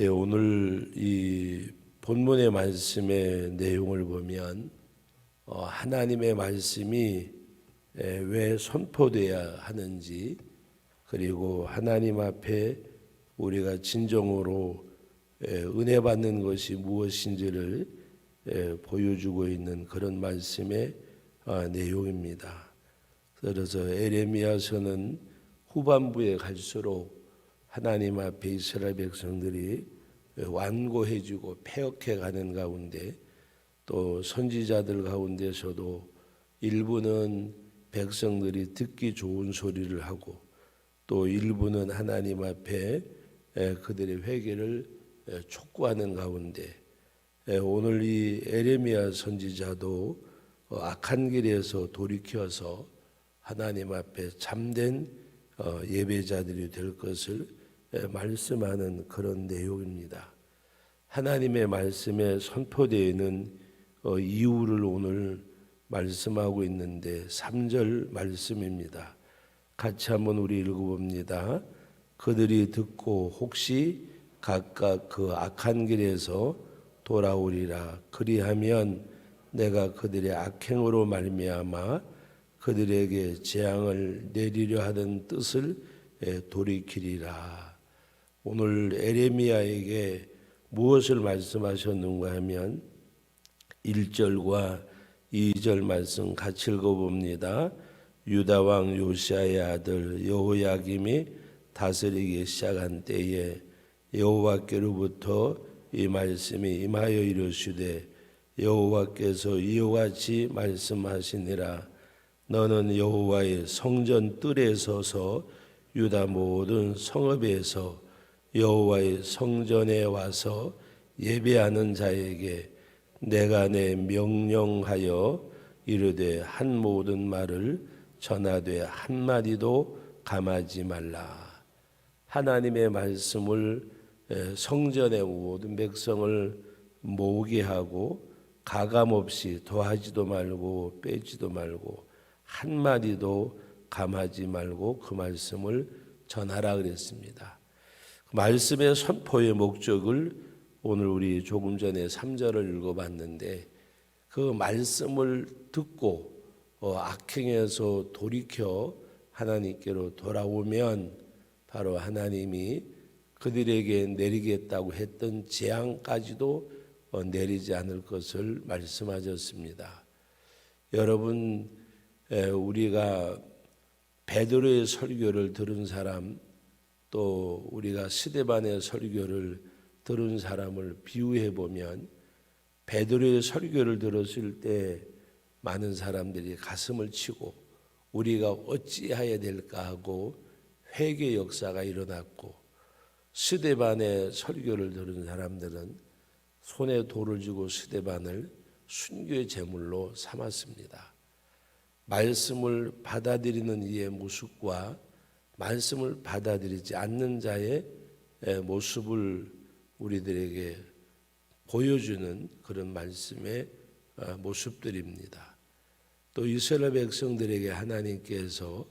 오늘 이 본문의 말씀의 내용을 보면 하나님의 말씀이 왜 선포되어야 하는지, 그리고 하나님 앞에 우리가 진정으로 은혜 받는 것이 무엇인지를 보여주고 있는 그런 말씀의 내용입니다. 그래서 에레미야서는 후반부에 갈수록 하나님 앞에 이스라엘 백성들이 완고해지고 폐역해 가는 가운데, 또 선지자들 가운데서도 일부는 백성들이 듣기 좋은 소리를 하고, 또 일부는 하나님 앞에 그들의 회개를 촉구하는 가운데, 오늘 이 에레미야 선지자도 악한 길에서 돌이켜서 하나님 앞에 참된 예배자들이 될 것을 말씀하는 그런 내용입니다. 하나님의 말씀에 선포되어 있는 이유를 오늘 말씀하고 있는데 3절 말씀입니다. 같이 한번 우리 읽어봅니다. 그들이 듣고 혹시 각각 그 악한 길에서 돌아오리라. 그리하면 내가 그들의 악행으로 말미암아 그들에게 재앙을 내리려 하던 뜻을 돌이키리라. 오늘 에레미야에게 무엇을 말씀하셨는가 하면 1절과 2절 말씀 같이 읽어봅니다. 유다 왕 요시야의 아들 여호야김이 다스리기 시작한 때에 여호와께로부터 이 말씀이 임하여 이르시되, 여호와께서 이와 같이 말씀하시니라. 너는 여호와의 성전 뜰에 서서 유다 모든 성읍에서 여호와의 성전에 와서 예배하는 자에게 내가 내 명령하여 이르되 한 모든 말을 전하되 한마디도 감하지 말라. 하나님의 말씀을 성전의 모든 백성을 모으게 하고 가감없이 더하지도 말고 빼지도 말고 한마디도 감하지 말고 그 말씀을 전하라 그랬습니다. 그 말씀의 선포의 목적을 오늘 우리 조금 전에 3절을 읽어봤는데, 그 말씀을 듣고 악행에서 돌이켜 하나님께로 돌아오면 바로 하나님이 그들에게 내리겠다고 했던 재앙까지도 내리지 않을 것을 말씀하셨습니다. 여러분, 우리가 베드로의 설교를 들은 사람, 또 우리가 스데반의 설교를 들은 사람을 비유해 보면, 베드로의 설교를 들었을 때 많은 사람들이 가슴을 치고 우리가 어찌해야 될까 하고 회개 역사가 일어났고, 스데반의 설교를 들은 사람들은 손에 돌을 쥐고 스데반을 순교의 제물로 삼았습니다. 말씀을 받아들이는 이의 모습과 말씀을 받아들이지 않는 자의 모습을 우리들에게 보여주는 그런 말씀의 모습들입니다. 또 이스라엘 백성들에게 하나님께서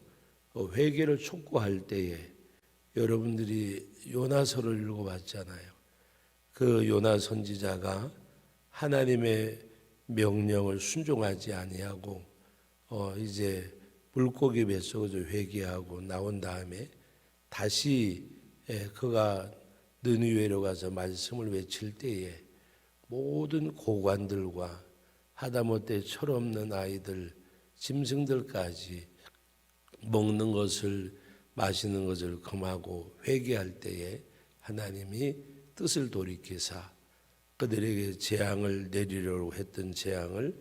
회개를 촉구할 때에 여러분들이 요나서를 읽어봤잖아요. 그 요나 선지자가 하나님의 명령을 순종하지 아니하고 이제 물고기 뱃속에서 회개하고 나온 다음에 다시 그가 느니웨로 가서 말씀을 외칠 때에 모든 고관들과 하다못해 철없는 아이들, 짐승들까지 먹는 것을 마시는 것을 금하고 회개할 때에 하나님이 뜻을 돌이키사 그들에게 재앙을 내리려고 했던 재앙을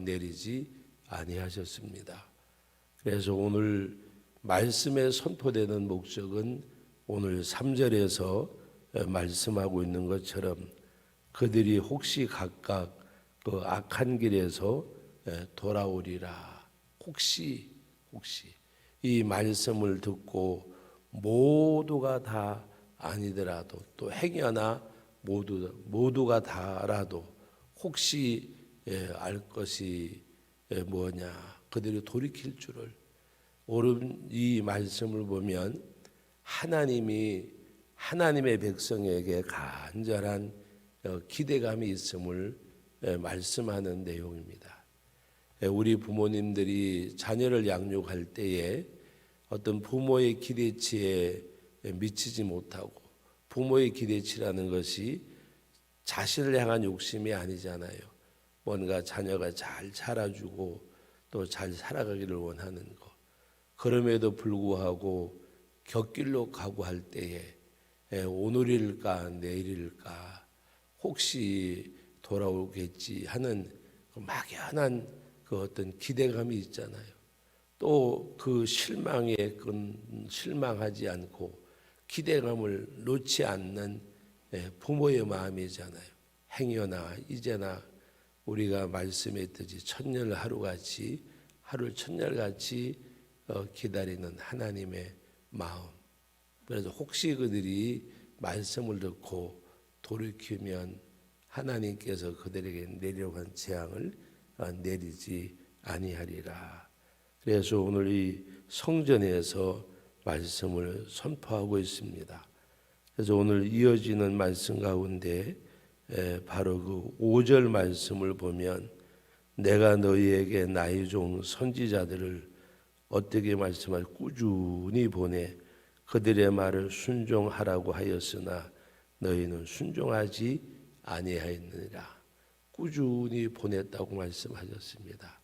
내리지 아니하셨습니다. 그래서 오늘 말씀에 선포되는 목적은 오늘 3절에서 말씀하고 있는 것처럼 그들이 혹시 각각 그 악한 길에서 돌아오리라. 혹시 이 말씀을 듣고 모두가 다 아니더라도, 또 행여나 모두가 다라도 혹시 알 것이 뭐냐, 그들이 돌이킬 줄을. 오늘 이 말씀을 보면 하나님이 하나님의 백성에게 간절한 기대감이 있음을 말씀하는 내용입니다. 우리 부모님들이 자녀를 양육할 때에 어떤 부모의 기대치에 미치지 못하고, 부모의 기대치라는 것이 자신을 향한 욕심이 아니잖아요. 뭔가 자녀가 잘 자라주고 또 잘 살아가기를 원하는 것. 그럼에도 불구하고 곁길로 가고 할 때에 오늘일까 내일일까 혹시 돌아오겠지 하는 그 막연한 그 어떤 기대감이 있잖아요. 또 그 실망에 실망하지 않고 기대감을 놓지 않는 부모의 마음이잖아요. 행여나 이제나 우리가 말씀했듯이 천년 하루같이 하루를 천년같이 기다리는 하나님의 마음. 그래서 혹시 그들이 말씀을 듣고 돌이키면 하나님께서 그들에게 내리려고 한 재앙을 내리지 아니하리라. 그래서 오늘 이 성전에서 말씀을 선포하고 있습니다. 그래서 오늘 이어지는 말씀 가운데 바로 그 5절 말씀을 보면 내가 너희에게 나의 종 선지자들을 어떻게 말씀할 꾸준히 보내 그들의 말을 순종하라고 하였으나 너희는 순종하지 아니하였느니라. 꾸준히 보냈다고 말씀하셨습니다.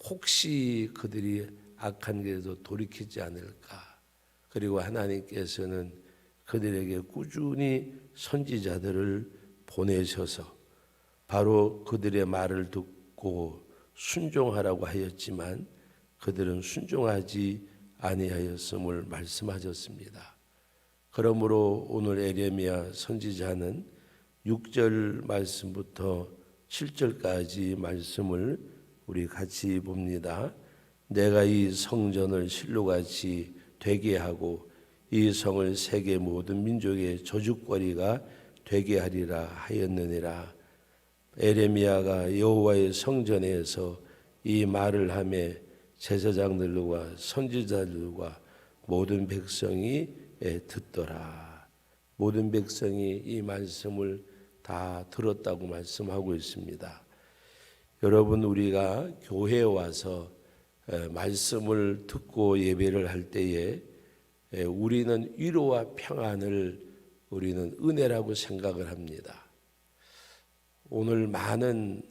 혹시 그들이 악한 길에도 돌이키지 않을까. 그리고 하나님께서는 그들에게 꾸준히 선지자들을 보내셔서 바로 그들의 말을 듣고 순종하라고 하였지만 그들은 순종하지 아니하였음을 말씀하셨습니다. 그러므로 오늘 에레미야 선지자는 6절 말씀부터 7절까지 말씀을 우리 같이 봅니다. 내가 이 성전을 실로같이 되게 하고 이 성을 세계 모든 민족의 저주거리가 되게 하리라 하였느니라. 에레미야가 여호와의 성전에서 이 말을 하며 제사장들과 선지자들과 모든 백성이 듣더라. 모든 백성이 이 말씀을 다 들었다고 말씀하고 있습니다. 여러분, 우리가 교회에 와서 말씀을 듣고 예배를 할 때에 우리는 위로와 평안을 우리는 은혜라고 생각을 합니다. 오늘 많은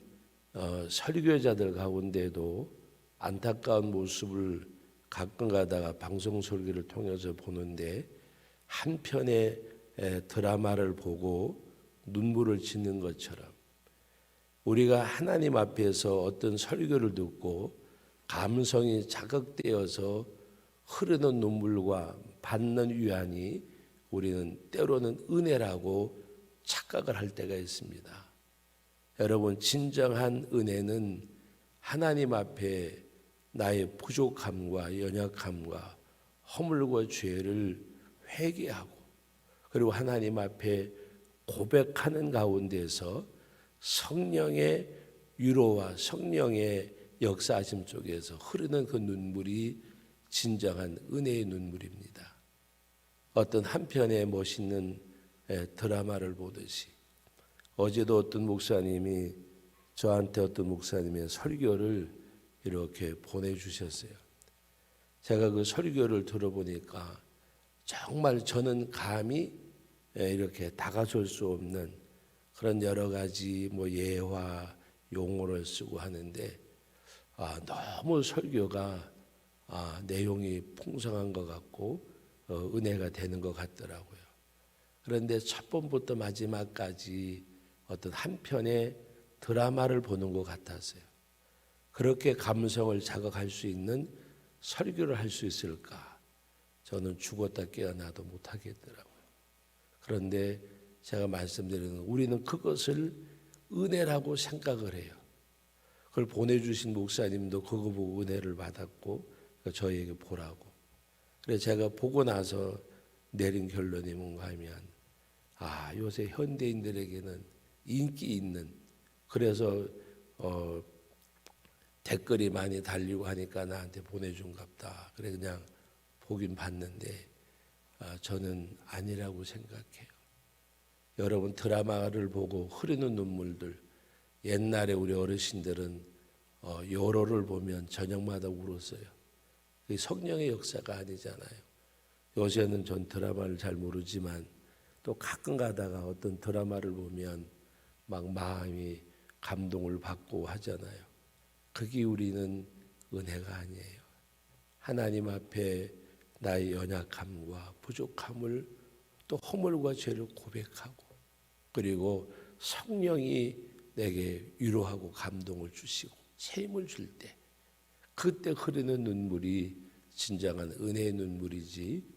설교자들 가운데도 안타까운 모습을 가끔 가다가 방송 설교를 통해서 보는데 한 편의 드라마를 보고 눈물을 짓는 것처럼 우리가 하나님 앞에서 어떤 설교를 듣고 감성이 자극되어서 흐르는 눈물과 받는 위안이 우리는 때로는 은혜라고 착각을 할 때가 있습니다. 여러분, 진정한 은혜는 하나님 앞에 나의 부족함과 연약함과 허물과 죄를 회개하고 그리고 하나님 앞에 고백하는 가운데서 성령의 위로와 성령의 역사하심 속에서 흐르는 그 눈물이 진정한 은혜의 눈물입니다. 어떤 한편의 멋있는 드라마를 보듯이 어제도 어떤 목사님이 저한테 어떤 목사님의 설교를 이렇게 보내주셨어요. 제가 그 설교를 들어보니까 정말 저는 감히 이렇게 다가설 수 없는 그런 여러 가지 예화 용어를 쓰고 하는데 너무 설교가 내용이 풍성한 것 같고 은혜가 되는 것 같더라고요. 그런데 첫 번부터 마지막까지 어떤 한 편의 드라마를 보는 것 같았어요. 그렇게 감성을 자극할 수 있는 설교를 할 수 있을까? 저는 죽었다 깨어나도 못하겠더라고요. 그런데 제가 말씀드리는 우리는 그것을 은혜라고 생각을 해요. 그걸 보내주신 목사님도 그거 보고 은혜를 받았고 저에게 보라고. 그래서 제가 보고 나서 내린 결론이 뭔가 하면 요새 현대인들에게는 인기 있는 그래서 댓글이 많이 달리고 하니까 나한테 보내준 갑다. 그래 그냥 보긴 봤는데 저는 아니라고 생각해요. 여러분 드라마를 보고 흐르는 눈물들, 옛날에 우리 어르신들은 요로를 보면 저녁마다 울었어요. 그게 성령의 역사가 아니잖아요. 요새는 전 드라마를 잘 모르지만 또 가끔 가다가 어떤 드라마를 보면 막 마음이 감동을 받고 하잖아요. 그게 우리는 은혜가 아니에요. 하나님 앞에 나의 연약함과 부족함을 또 허물과 죄를 고백하고, 그리고 성령이 내게 위로하고 감동을 주시고 새 힘을 줄 때, 그때 흐르는 눈물이 진정한 은혜의 눈물이지,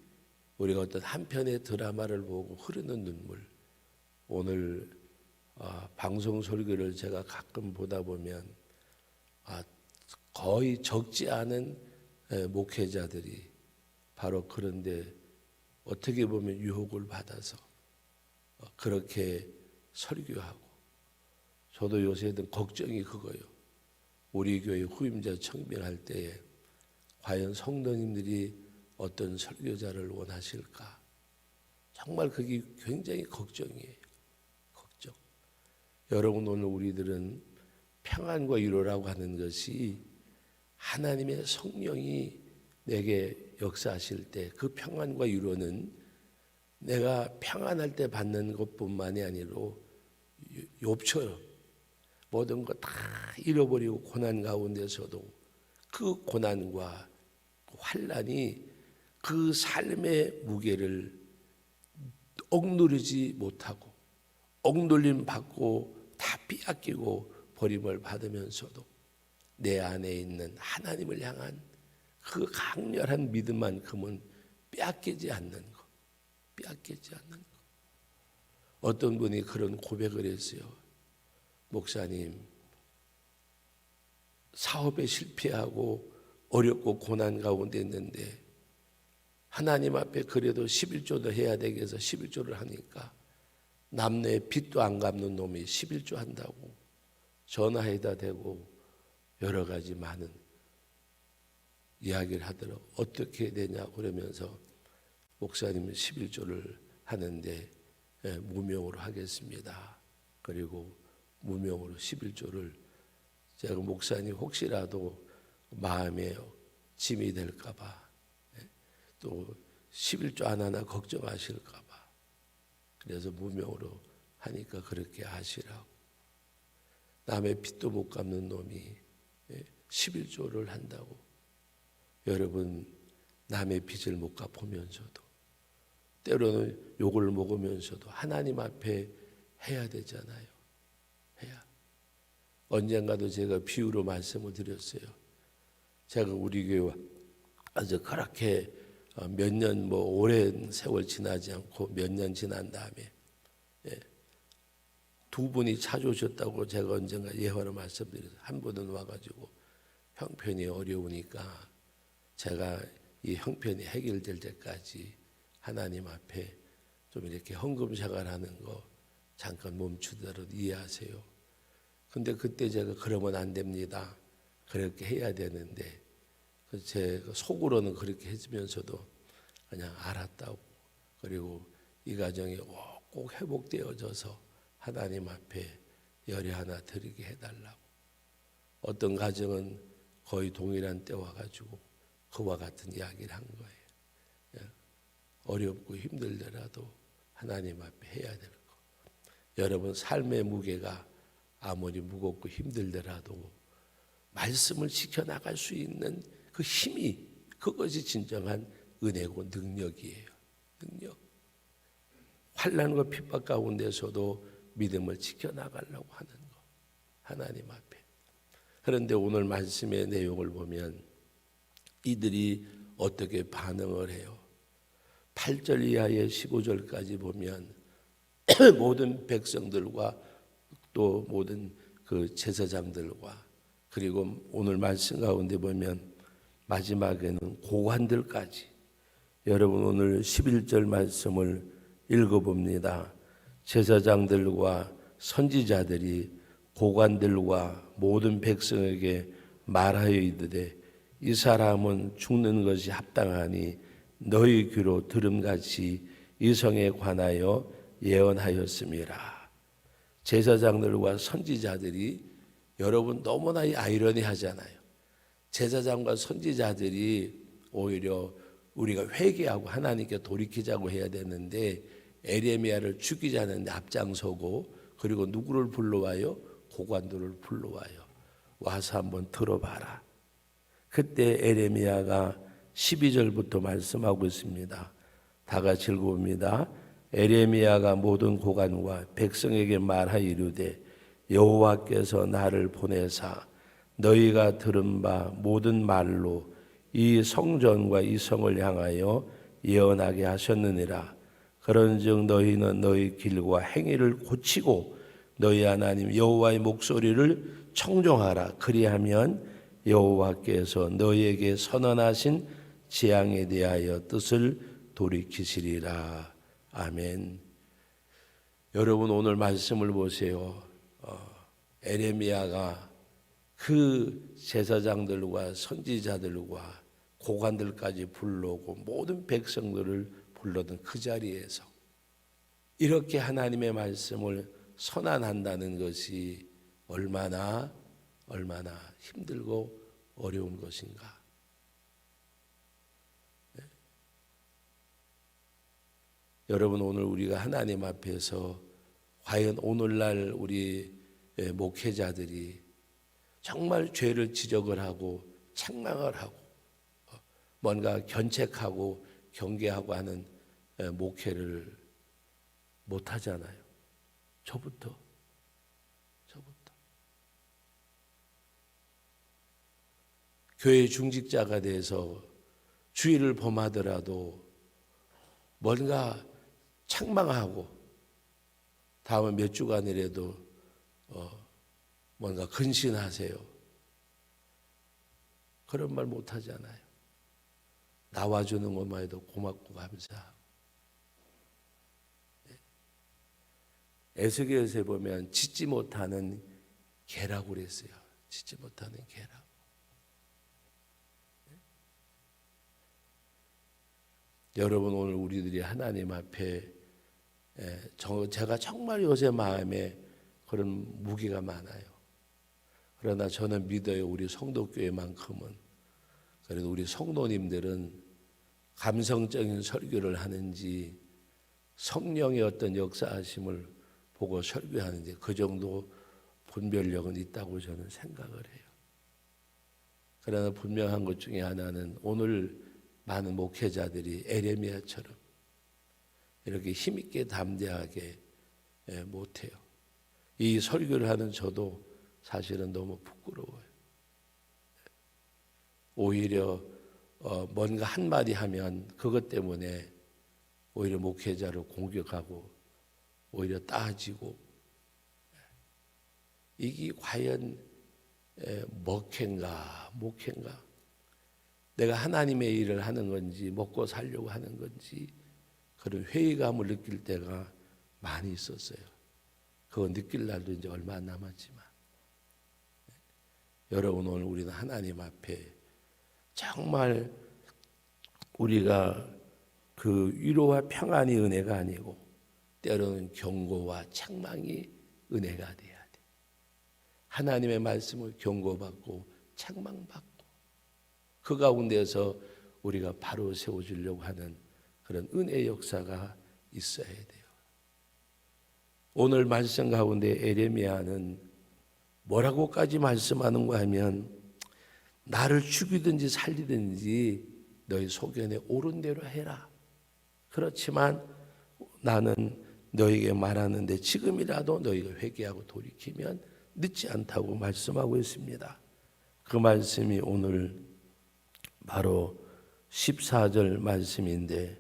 우리가 어떤 한편의 드라마를 보고 흐르는 눈물. 오늘 방송 설교를 제가 가끔 보다 보면 거의 적지 않은 목회자들이 바로 그런데 어떻게 보면 유혹을 받아서 그렇게 설교하고, 저도 요새는 걱정이 그거예요. 우리 교회 후임자 청빙할 때에 과연 성도님들이 어떤 설교자를 원하실까? 정말 그게 굉장히 걱정이에요. 걱정. 여러분, 오늘 우리들은 평안과 위로라고 하는 것이 하나님의 성령이 내게 역사하실 때, 그 평안과 위로는 내가 평안할 때 받는 것뿐만이 아니라 욥처럼 모든 것 다 잃어버리고 고난 가운데서도 그 고난과 환난이 그 삶의 무게를 억누르지 못하고, 억눌림 받고 다 빼앗기고 버림을 받으면서도 내 안에 있는 하나님을 향한 그 강렬한 믿음만큼은 빼앗기지 않는 것. 빼앗기지 않는 것. 어떤 분이 그런 고백을 했어요. 목사님, 사업에 실패하고 어렵고 고난 가운데 있는데 하나님 앞에 그래도 11조도 해야 되겠어 11조를 하니까 남녀의 빚도 안 갚는 놈이 11조 한다고 전화해다 대고 여러 가지 많은 이야기를 하더라고. 어떻게 해야 되냐고 그러면서 목사님은 11조를 하는데 무명으로 하겠습니다. 그리고 무명으로 11조를, 제가 목사님 혹시라도 마음에 짐이 될까 봐, 또 11조 안 하나 걱정하실까 봐, 그래서 무명으로 하니까 그렇게 하시라고. 남의 빚도 못 갚는 놈이 11조를 한다고. 여러분, 남의 빚을 못 갚으면서도, 때로는 욕을 먹으면서도 하나님 앞에 해야 되잖아요. 해야. 언젠가도 제가 비유로 말씀을 드렸어요. 제가 우리 교회 아주 그렇게 몇 년, 오랜 세월 지나지 않고 몇 년 지난 다음에 두 분이 찾아오셨다고 제가 언젠가 예화로 말씀드려서, 한 분은 와가지고 형편이 어려우니까 제가 이 형편이 해결될 때까지 하나님 앞에 좀 이렇게 헌금 생활하는 거 잠깐 멈추도록 이해하세요. 근데 그때 제가 그러면 안 됩니다. 그렇게 해야 되는데, 제 속으로는 그렇게 해주면서도 그냥 알았다고, 그리고 이 가정이 꼭 회복되어져서 하나님 앞에 열애 하나 드리게 해달라고. 어떤 가정은 거의 동일한 때 와가지고 그와 같은 이야기를 한 거예요. 어렵고 힘들더라도 하나님 앞에 해야 될 거. 여러분, 삶의 무게가 아무리 무겁고 힘들더라도 말씀을 지켜나갈 수 있는 그 힘이, 그것이 진정한 은혜고 능력이에요. 능력. 환난과 핍박 가운데서도 믿음을 지켜나가려고 하는 거, 하나님 앞에. 그런데 오늘 말씀의 내용을 보면 이들이 어떻게 반응을 해요? 8절 이하의 15절까지 보면 모든 백성들과 또 모든 그 제사장들과, 그리고 오늘 말씀 가운데 보면 마지막에는 고관들까지. 여러분, 오늘 11절 말씀을 읽어봅니다. 제사장들과 선지자들이 고관들과 모든 백성에게 말하여 이르되, 이 사람은 죽는 것이 합당하니 너희 귀로 들음같이 이 성에 관하여 예언하였음이라. 제사장들과 선지자들이, 여러분 너무나 아이러니하잖아요. 제사장과 선지자들이 오히려 우리가 회개하고 하나님께 돌이키자고 해야 되는데 에레미야를 죽이자는 앞장서고, 그리고 누구를 불러와요? 고관들을 불러와요. 와서 한번 들어봐라. 그때 에레미야가 12절부터 말씀하고 있습니다. 다 같이 읽어봅니다. 에레미야가 모든 고관과 백성에게 말하이르되 여호와께서 나를 보내사 너희가 들은 바 모든 말로 이 성전과 이 성을 향하여 예언하게 하셨느니라. 그런즉 너희는 너희 길과 행위를 고치고 너희 하나님 여호와의 목소리를 청종하라. 그리하면 여호와께서 너희에게 선언하신 재앙에 대하여 뜻을 돌이키시리라. 아멘. 여러분 오늘 말씀을 보세요. 에레미야가 그 제사장들과 선지자들과 고관들까지 불러오고 모든 백성들을 불러든 그 자리에서 이렇게 하나님의 말씀을 선언한다는 것이 얼마나 힘들고 어려운 것인가. 네. 여러분 오늘 우리가 하나님 앞에서 과연 오늘날 우리 목회자들이 정말 죄를 지적을 하고 책망을 하고 뭔가 견책하고 경계하고 하는 목회를 못 하잖아요. 저부터. 교회 중직자가 돼서 주의를 범하더라도 뭔가 책망하고 다음에 몇 주간이라도 뭔가 근신하세요. 그런 말 못 하잖아요. 나와주는 것만 해도 고맙고 감사하고. 에스겔서에 보면 짖지 못하는 개라고 그랬어요. 짖지 못하는 개라고. 여러분 오늘 우리들이 하나님 앞에 제가 정말 요새 마음에 그런 무게가 많아요. 그러나 저는 믿어요. 우리 성도교회만큼은, 그래도 우리 성도님들은 감성적인 설교를 하는지 성령의 어떤 역사하심을 보고 설교하는지 그 정도 분별력은 있다고 저는 생각을 해요. 그러나 분명한 것 중에 하나는 오늘 많은 목회자들이 에레미야처럼 이렇게 힘있게 담대하게 못해요. 이 설교를 하는 저도 사실은 너무 부끄러워요. 오히려 뭔가 한마디 하면 그것 때문에 오히려 목회자를 공격하고 오히려 따지고, 이게 과연 먹힌가 목회인가, 내가 하나님의 일을 하는 건지 먹고 살려고 하는 건지 그런 회의감을 느낄 때가 많이 있었어요. 그거 느낄 날도 이제 얼마 안 남았지만, 여러분 오늘 우리는 하나님 앞에 정말 우리가 그 위로와 평안이 은혜가 아니고 때로는 경고와 책망이 은혜가 돼야 돼. 하나님의 말씀을 경고받고 책망받고 그 가운데서 우리가 바로 세워주려고 하는 그런 은혜의 역사가 있어야 돼요. 오늘 말씀 가운데 에레미야는 뭐라고까지 말씀하는가 하면, 나를 죽이든지 살리든지 너희 소견에 옳은 대로 해라. 그렇지만 나는 너희에게 말하는데 지금이라도 너희가 회개하고 돌이키면 늦지 않다고 말씀하고 있습니다. 그 말씀이 오늘 바로 14절 말씀인데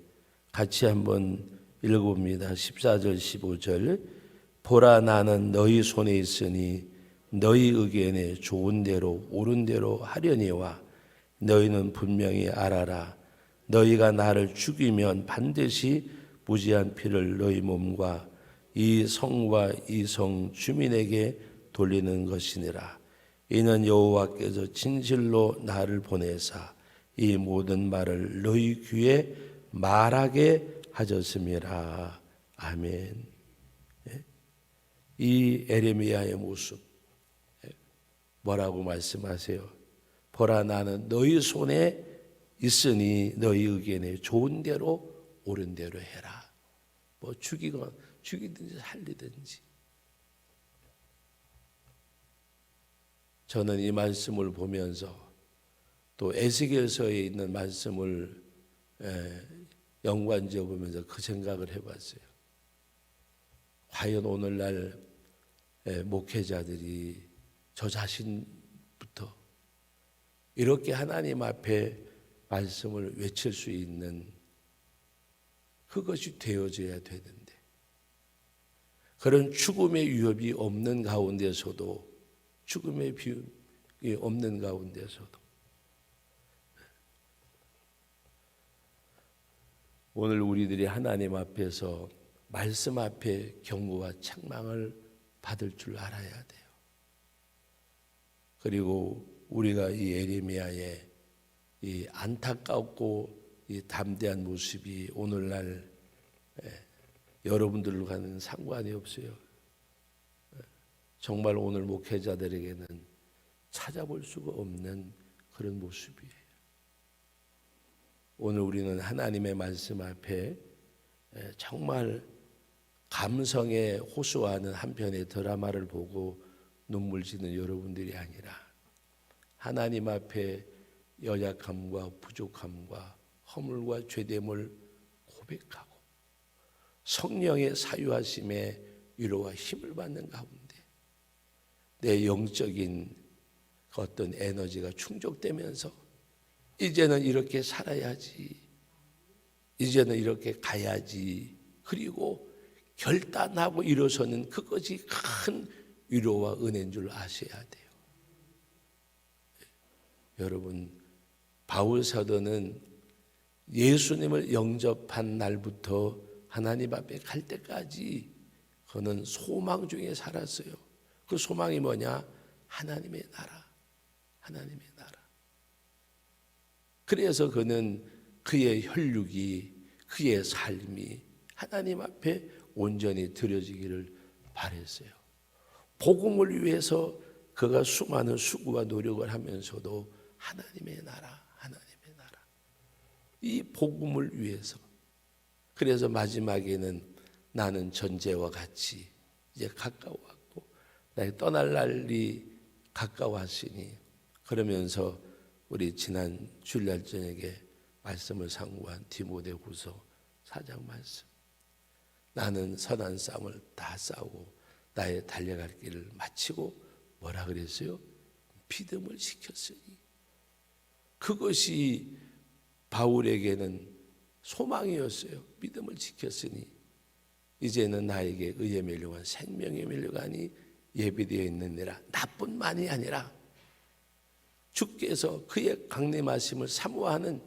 같이 한번 읽어봅니다. 14절 15절. 보라, 나는 너희 손에 있으니 너희 의견에 좋은 대로 옳은 대로 하려니와 너희는 분명히 알아라. 너희가 나를 죽이면 반드시 무지한 피를 너희 몸과 이 성과 이 성 주민에게 돌리는 것이니라. 이는 여호와께서 진실로 나를 보내사 이 모든 말을 너희 귀에 말하게 하셨음이라. 아멘. 이 에레미야의 모습 뭐라고 말씀하세요? 보라, 나는 너희 손에 있으니 너희 의견에 좋은 대로 옳은 대로 해라. 뭐 죽이든지 살리든지. 저는 이 말씀을 보면서 또 에스겔서에 있는 말씀을 연관지어 보면서 그 생각을 해봤어요. 과연 오늘날 목회자들이 저 자신부터 이렇게 하나님 앞에 말씀을 외칠 수 있는 그것이 되어져야 되는데, 그런 죽음의 위협이 없는 가운데서도, 죽음의 위협이 없는 가운데서도 오늘 우리들이 하나님 앞에서 말씀 앞에 경고와 책망을 받을 줄 알아야 돼요. 그리고 우리가 이 에레미야의 이 안타깝고 이 담대한 모습이 오늘날 여러분들과는 상관이 없어요. 정말 오늘 목회자들에게는 찾아볼 수가 없는 그런 모습이에요. 오늘 우리는 하나님의 말씀 앞에 정말 감성에 호소하는 한 편의 드라마를 보고 눈물 짓는 여러분들이 아니라 하나님 앞에 연약함과 부족함과 허물과 죄됨을 고백하고 성령의 사유하심에 위로와 힘을 받는 가운데 내 영적인 어떤 에너지가 충족되면서 이제는 이렇게 살아야지, 이제는 이렇게 가야지, 그리고 결단하고 일어서는 그것이 큰 위로와 은혜인 줄 아셔야 돼요. 여러분, 바울 사도는 예수님을 영접한 날부터 하나님 앞에 갈 때까지 그는 소망 중에 살았어요. 그 소망이 뭐냐? 하나님의 나라, 하나님의 나라. 그래서 그는 그의 혈육이, 그의 삶이 하나님 앞에 온전히 드려지기를 바랬어요. 복음을 위해서 그가 수많은 수고와 노력을 하면서도 하나님의 나라, 하나님의 나라, 이 복음을 위해서. 그래서 마지막에는 나는 전제와 같이 이제 가까워왔고 나의 떠날 날이 가까웠으니, 그러면서 우리 지난 주일날 저녁에 말씀을 상고한 디모데후서 4장 말씀, 나는 선한 싸움을 다 싸우고 나의 달려갈 길을 마치고 뭐라 그랬어요? 믿음을 지켰으니. 그것이 바울에게는 소망이었어요. 믿음을 지켰으니 이제는 나에게 의에 멸류관 생명의 멸류관이 예비되어 있느니라. 나뿐만이 아니라 주께서 그의 강림하심을 사모하는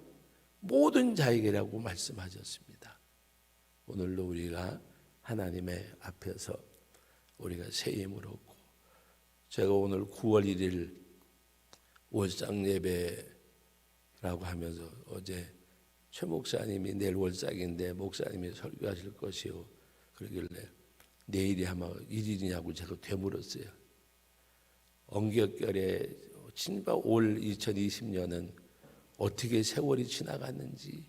모든 자에게라고 말씀하셨습니다. 오늘도 우리가 하나님의 앞에서 우리가 새 힘을 얻고, 제가 오늘 9월 1일 월상 예배라고 하면서 어제 최 목사님이 내일 월삭인데 목사님이 설교하실 것이요 그러길래 내일이 아마 1일이냐고 제가 되물었어요. 엉겹결에 진짜 올 2020년은 어떻게 세월이 지나갔는지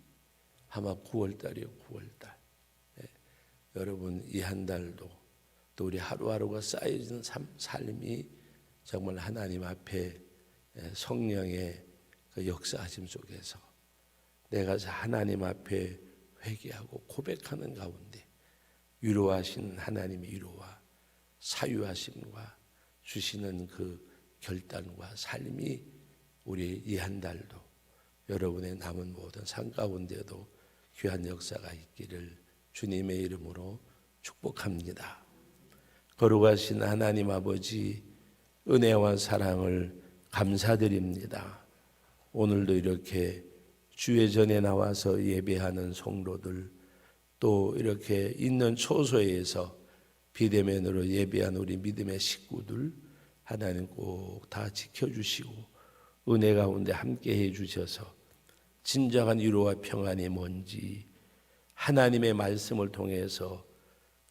아마 9월달이요, 9월달. 여러분, 이 한 달도 또 우리 하루하루가 쌓여지는 삶이 정말 하나님 앞에 성령의 그 역사하심 속에서 내가 하나님 앞에 회개하고 고백하는 가운데 위로하시는 하나님의 위로와 사유하심과 주시는 그 결단과 삶이 우리 이 한 달도 여러분의 남은 모든 삶 가운데도 귀한 역사가 있기를 주님의 이름으로 축복합니다. 거룩하신 하나님 아버지, 은혜와 사랑을 감사드립니다. 오늘도 이렇게 주의 전에 나와서 예배하는 성도들, 또 이렇게 있는 초소에서 비대면으로 예배한 우리 믿음의 식구들, 하나님 꼭 다 지켜주시고 은혜 가운데 함께 해주셔서 진정한 위로와 평안이 뭔지 하나님의 말씀을 통해서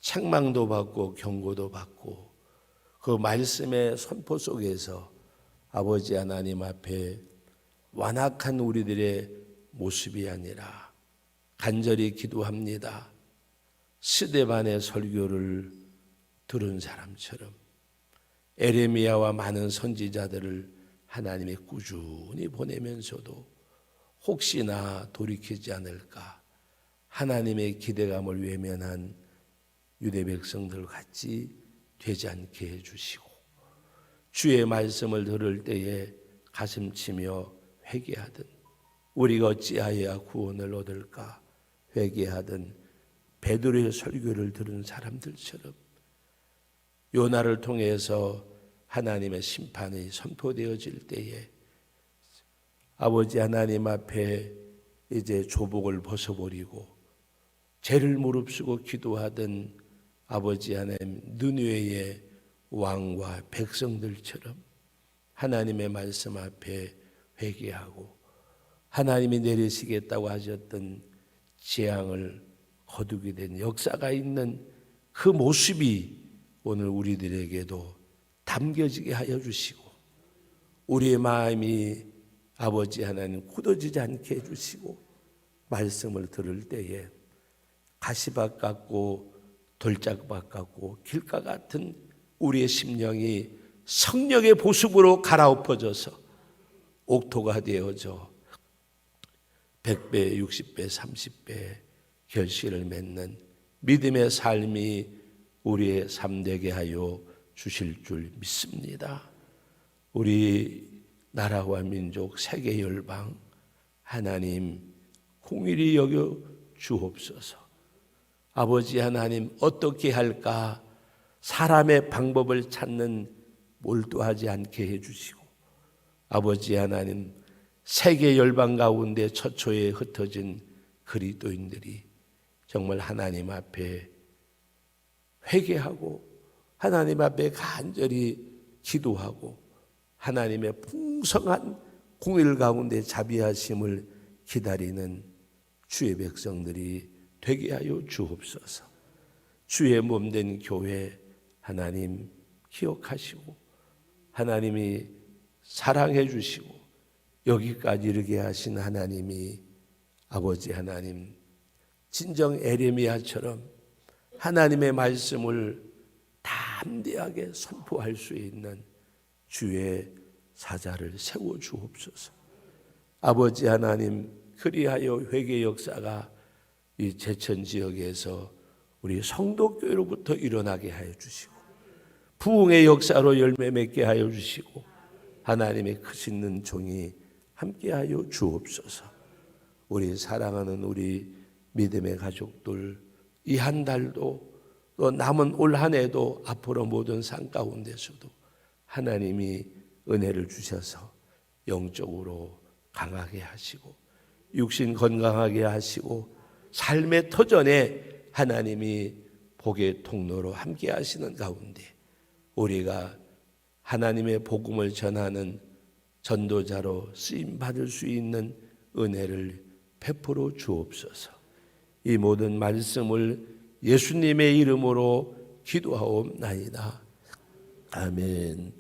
책망도 받고 경고도 받고 그 말씀의 선포 속에서 아버지 하나님 앞에 완악한 우리들의 모습이 아니라 간절히 기도합니다. 스데반의 설교를 들은 사람처럼 에레미야와 많은 선지자들을 하나님이 꾸준히 보내면서도 혹시나 돌이키지 않을까 하나님의 기대감을 외면한 유대 백성들 같이 되지 않게 해주시고 주의 말씀을 들을 때에 가슴치며 회개하든 우리가 어찌하여야 구원을 얻을까 회개하든 베드로의 설교를 들은 사람들처럼 요나를 통해서 하나님의 심판이 선포되어질 때에 아버지 하나님 앞에 이제 조복을 벗어버리고 죄를 무릅쓰고 기도하던 아버지 하나님 느느웨의 왕과 백성들처럼 하나님의 말씀 앞에 회개하고 하나님이 내리시겠다고 하셨던 재앙을 거두게 된 역사가 있는 그 모습이 오늘 우리들에게도 담겨지게 하여 주시고 우리의 마음이 아버지 하나님 굳어지지 않게 해주시고 말씀을 들을 때에 가시밭 같고 돌짝밭 같고 길가 같은 우리의 심령이 성령의 보습으로 갈아엎어져서 옥토가 되어져 100배, 60배, 30배 결실을 맺는 믿음의 삶이 우리의 삶 되게 하여 주실 줄 믿습니다. 우리 나라와 민족, 세계 열방 하나님 공의히 여겨 주옵소서. 아버지 하나님 어떻게 할까 사람의 방법을 찾는 몰두하지 않게 해주시고 아버지 하나님 세계 열방 가운데 처초에 흩어진 그리스도인들이 정말 하나님 앞에 회개하고 하나님 앞에 간절히 기도하고 하나님의 풍성한 공의 가운데 자비하심을 기다리는 주의 백성들이 되게 하여 주옵소서. 주의 몸된 교회 하나님 기억하시고 하나님이 사랑해 주시고 여기까지 이르게 하신 하나님이 아버지 하나님 진정 에레미야처럼 하나님의 말씀을 담대하게 선포할 수 있는 주의 사자를 세워 주옵소서. 아버지 하나님 그리하여 회개 역사가 이 제천 지역에서 우리 성도교회로부터 일어나게 하여 주시고 부흥의 역사로 열매 맺게 하여 주시고 하나님의 크신 종이 함께하여 주옵소서. 우리 사랑하는 우리 믿음의 가족들 이 한 달도 또 남은 올 한 해도 앞으로 모든 상 가운데서도 하나님이 은혜를 주셔서 영적으로 강하게 하시고 육신 건강하게 하시고 삶의 터전에 하나님이 복의 통로로 함께 하시는 가운데 우리가 하나님의 복음을 전하는 전도자로 쓰임 받을 수 있는 은혜를 베풀어 주옵소서. 이 모든 말씀을 예수님의 이름으로 기도하옵나이다. 아멘.